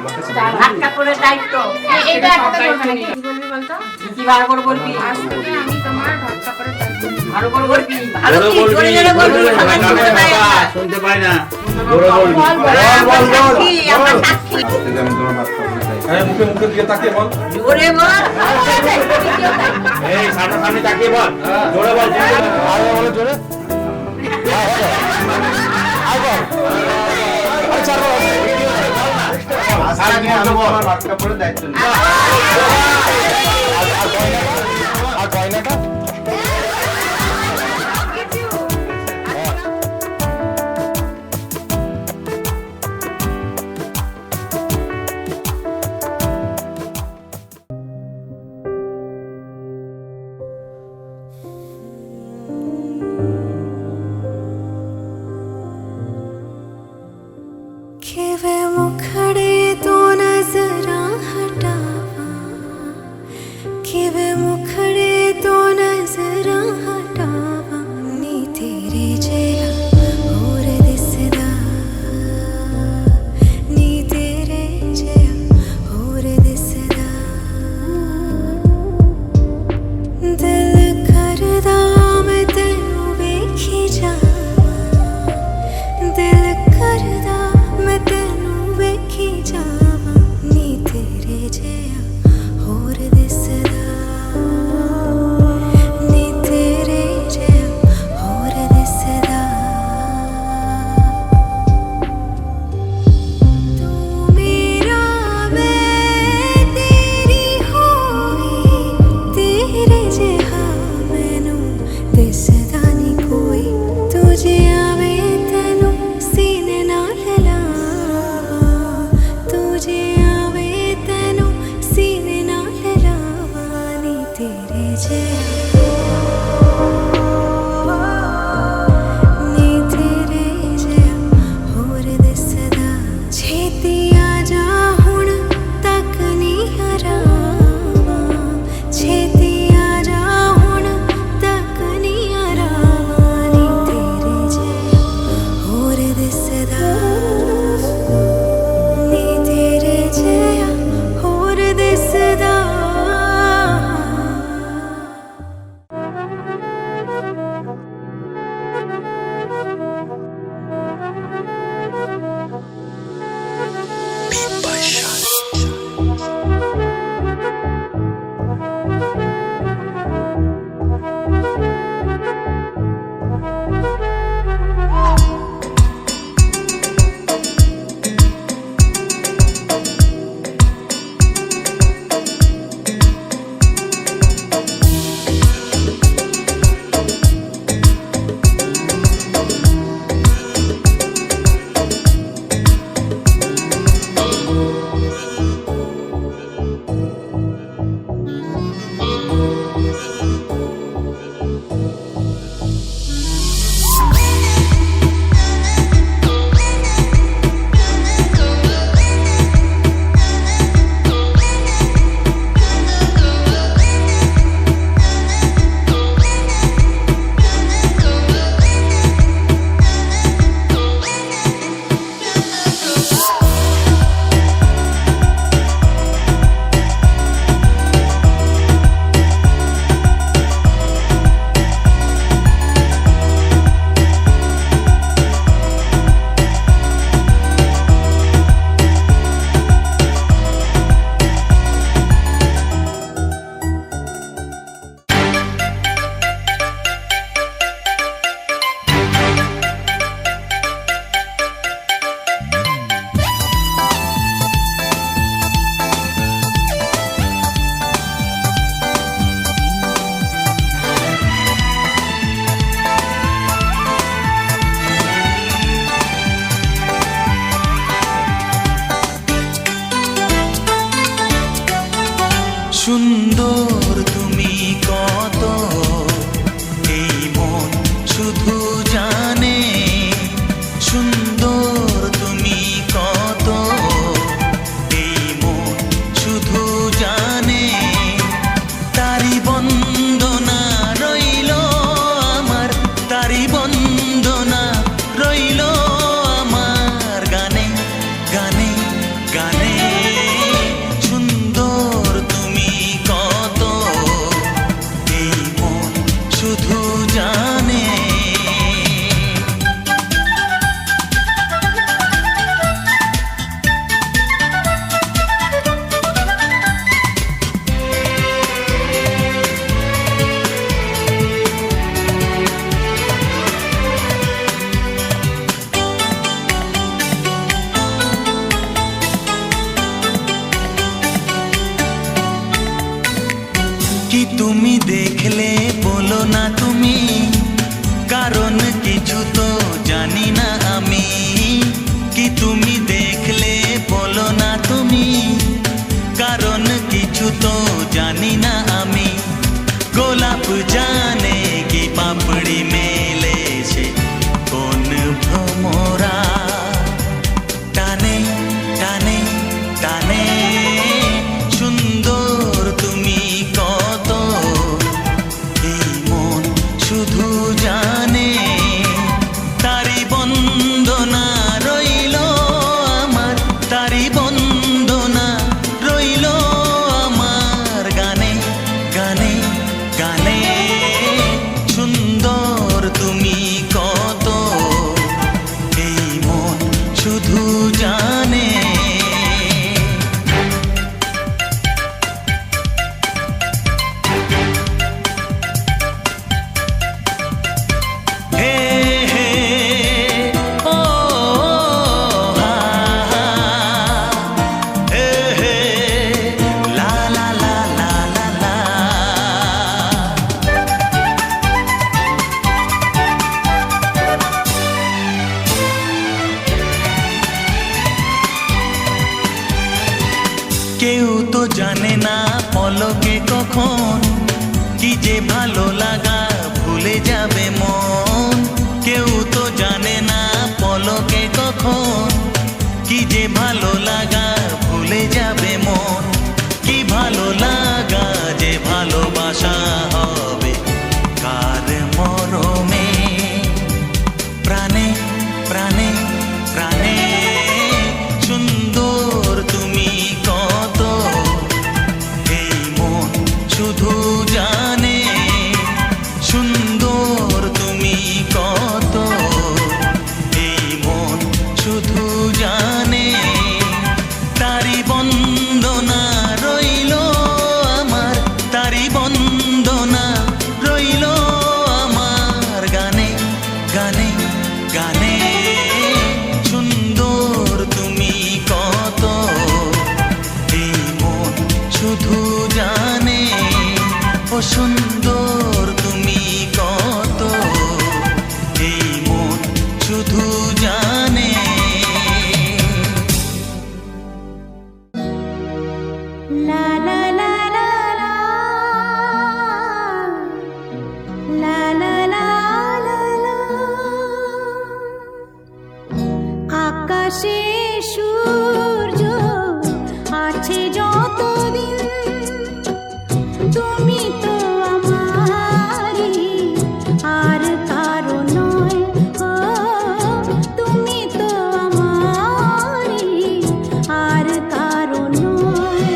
ভাত কাপড়ের দায়িত্ব এটা একটা বলবে নাকি? কি বলবি বলতো? কি ভালো করে বলবি আজ থেকে আমি তোমার ভাত কাপড়ের দায়িত্ব নিলাম। ভালো করে বলবি ভালো কি জোরে জোরে বলবি সবাই শুনতে পায় না শুনতে পাই না জোরে বলবি আমরা সাক্ষী আমরা সাক্ষী আজ থেকে আমি তোমার ভাত খাবো না। মুখে মুখে দিয়ে তাকিয়ে বল। জোরে বল এই সামনে সামনে তাকিয়ে বল জোরে বল আরে বলো জোরে আজ থেকে আমি তোমার ভাত কাপড়ের দায়িত্ব নিই। আর গয়নাটা कि वे मुखड़े तो नजरा हटावा कि वे मुखड़े तो তুমি দেখলে বলো না তুমি, কারণ কিছু তো জানি না আমি। কি তুমি দেখলে বলো না তুমি, কারণ কিছু তো জানি না আমি। গোলাপ জানে কি পাপড়ি মেলেছে কোন ভ্রমরা, টানে টানে টানে সুন্দর তুমি কত, এই মন শুধু জানে। তারি বন্দনা রইল আমার, তারি বন্দনা রইল আমার গানে গানে গানে। সুন্দর তুমি কত, এই মন শুধু জানে। হে হে ও হা হা, হে হে লা লা লা লা লা লা। কেউ তো জানে না পলকে কখন কি যে ভালো লাগা ভুলে যাবে মন। কেউ তো জানে না পলকে কখন কি যে ভালো লাগা ভুলে যাবে মন। কি ভালো লাগা যে ভালোবাসা হবে কার মরমে, প্রাণে প্রাণে প্রাণে। সুন্দর তুমি কত, এই মন শুধু জানে। সুন্দর তুমি কত, এই মন শুধু জানে। তারি বন্দনা রইল আমার, তারি বন্দনা রইল আমার গানে গানে গানে। সুন্দর তুমি কত, এই মন শুধু জানে। ও সুন্দর তুমি কত, এই মন শুধু জানে। La la la la la, la la la la la। আকাশে সূর্য আছে যতদিন, তুমি তো আমারই, আর কারো নয়। ও তুমি তো আমারই, আর কারো নয়।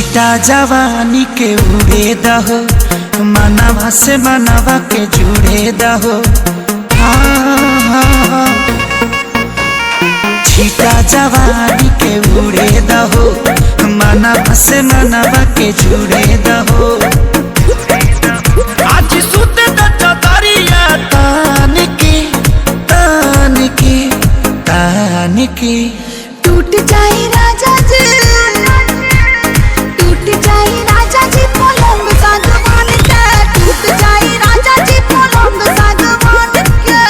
छीटा जवानी के उड़े दहो मनवा से मनवा के जुड़े दहो छीटा जवानी के उड़े दहो मनवा से मनवा के जुड़े दहो आज सुते दरिया तान के टूट जाए राजा जी, टूट जाए राजा जी पलंग सागवान के, टूट जाए राजा जी पलंग सागवान के।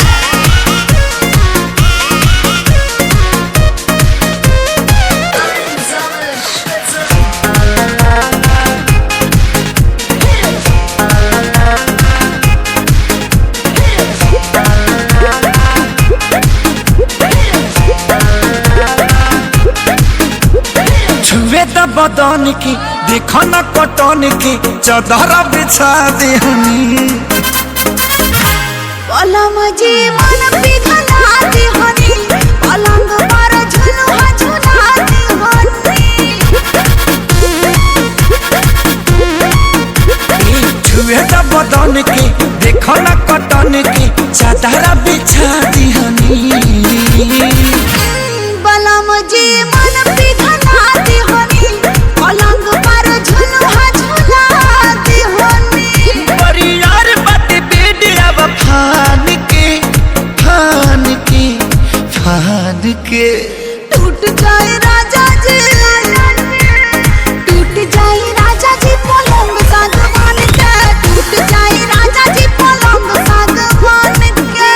छुए द बदन की देखो न कटन की चदर बिछा देहनी पलम जी मन पिघला देहनी, पलंग पर झुलुआ झुला देहनी। छुए द बदन की देखो न कटन की चदर बिछा देहनी पलम जी मन पिघला देहनी, पलंग पर झुलुआ झुला देहनी। परियार बट बेडिया फान के टूट जाए राजा जी, टूट जाए राजा जी पलंग सागवान के, टूट जाए राजा जी पलंग सागवान के।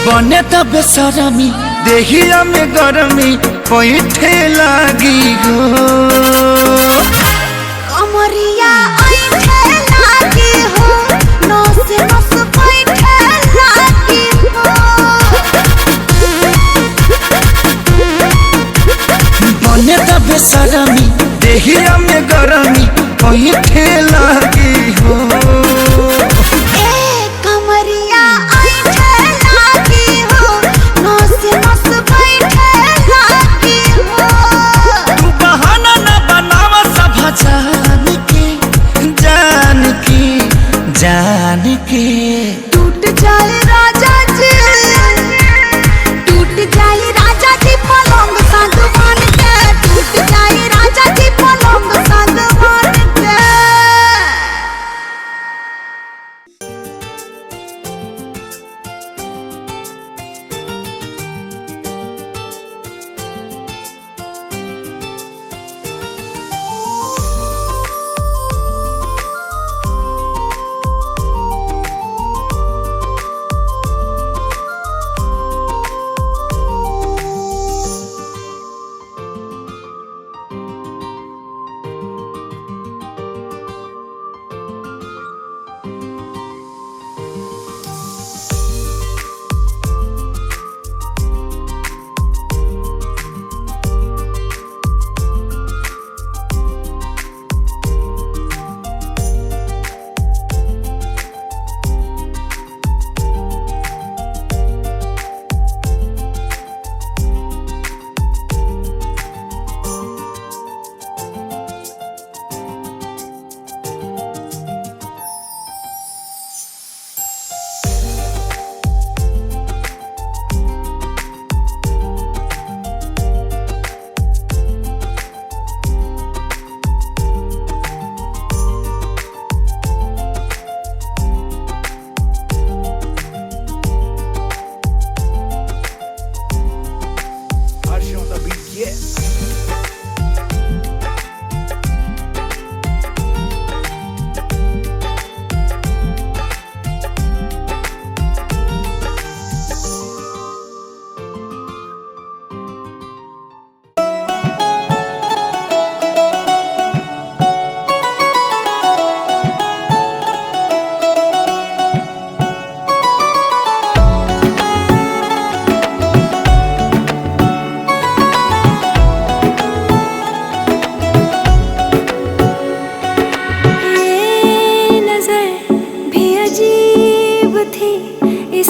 बने त बेसरमी देहिया में गरमी पैठे लागी गो कमरिया ऐठे लागी हो, नस नस बैठे लागी हो। बने त बेसरमी देहिया में गरमी पैठे लागी हो कमरिया ऐठे लागी हो, नस नस बैठे लागी हो। तू बहाना न बनावा सब जान के टूट जाए राजा जी, टूट जाए राजा जी पलंग सागवान के, टूट जाए राजा जी पलंग सागवान के।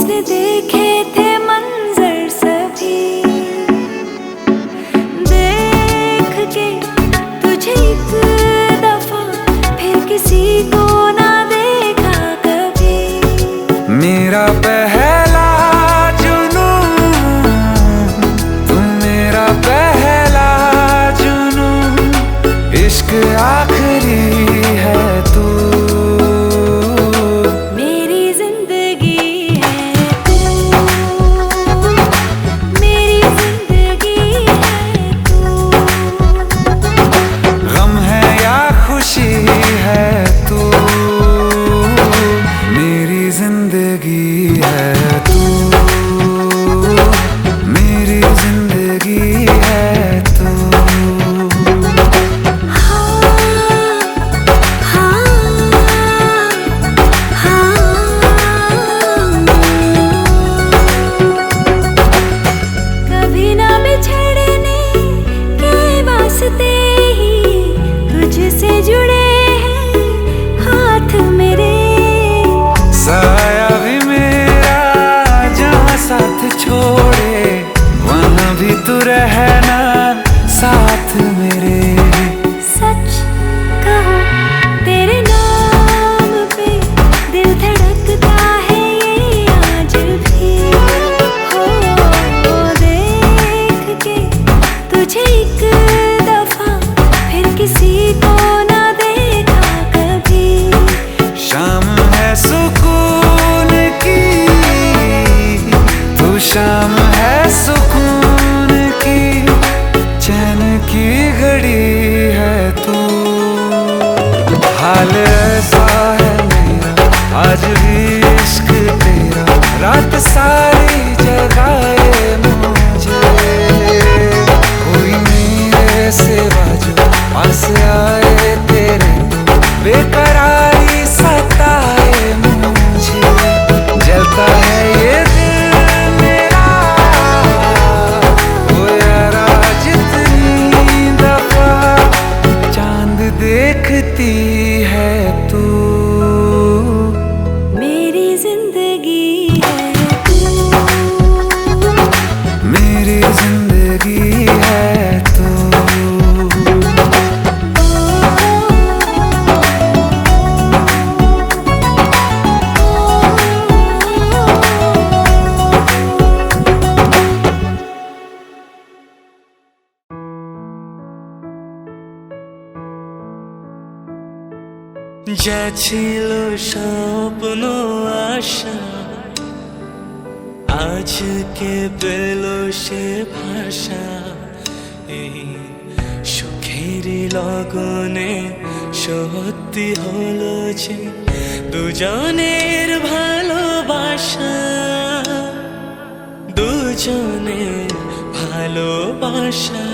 जिसने देखे थे मंजर सभी, देख के तुझे एक दफा फिर किसी को ना देखा कभी। मेरा पहला जुनून, तुम मेरा पहला जुनून, इश्क आखिरी है तू, मेरी जिंदगी है तू, मेरी जिंदगी है तू। गम है या खुशी है तू, मेरी जिंदगी है तू, मेरी जिंदगी है तू। कभी ना बिछड़ने के वास्ते ही तुझसे जुड़े हैं हाथ मेरे। साया भी मेरा जहाँ साथ छोड़े, वहाँ भी तू रहना साथ मेरे। सच कहो तेरे नाम पे दिल धड़कता है ये आज भी। हो देख के तुझे एक दफा फिर किसी को ना देखा कभी। शाम है सुकून की, तू शाम है सुकून की, चैन की घड़ी है तू। हाल ऐसा है मेरा आज भी इश्क तेरा, रात सारी जगाए मुझे। कोई मेरे सिवा जो पास आए तेरे, बेकरारी सताए मुझे। जलता है ये दिल मेरा, ओ यारा जितनी दफा चांद देखती है तू, मेरी जिंदगी है तू, मेरी जिंदगी है तू। যা ছিল স্বপ্ন আশা, আজকে পেল সে ভাষা। এই সুখের লগনে সত্যি হলো যে দুজনের ভালোবাসা, দুজনের ভালোবাসা।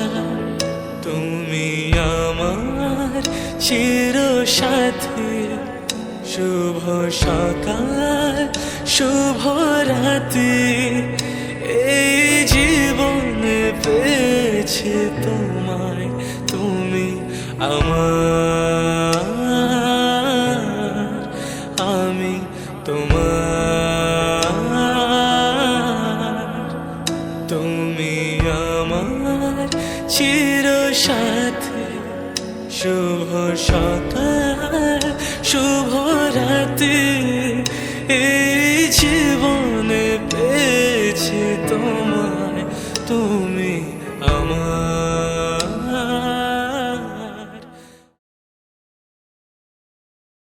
তুমি আমার চির সাথী, শুভ সকাল শুভ রাতি। এই জীবনে পেয়েছি তোমায়, তুমি আমার, আমি তোমার। তুমি আমার চির সাথী, শুভ সকাল শুভ রাতি। এই জীবনে পেয়েছি তোমায়, তুমি আমার।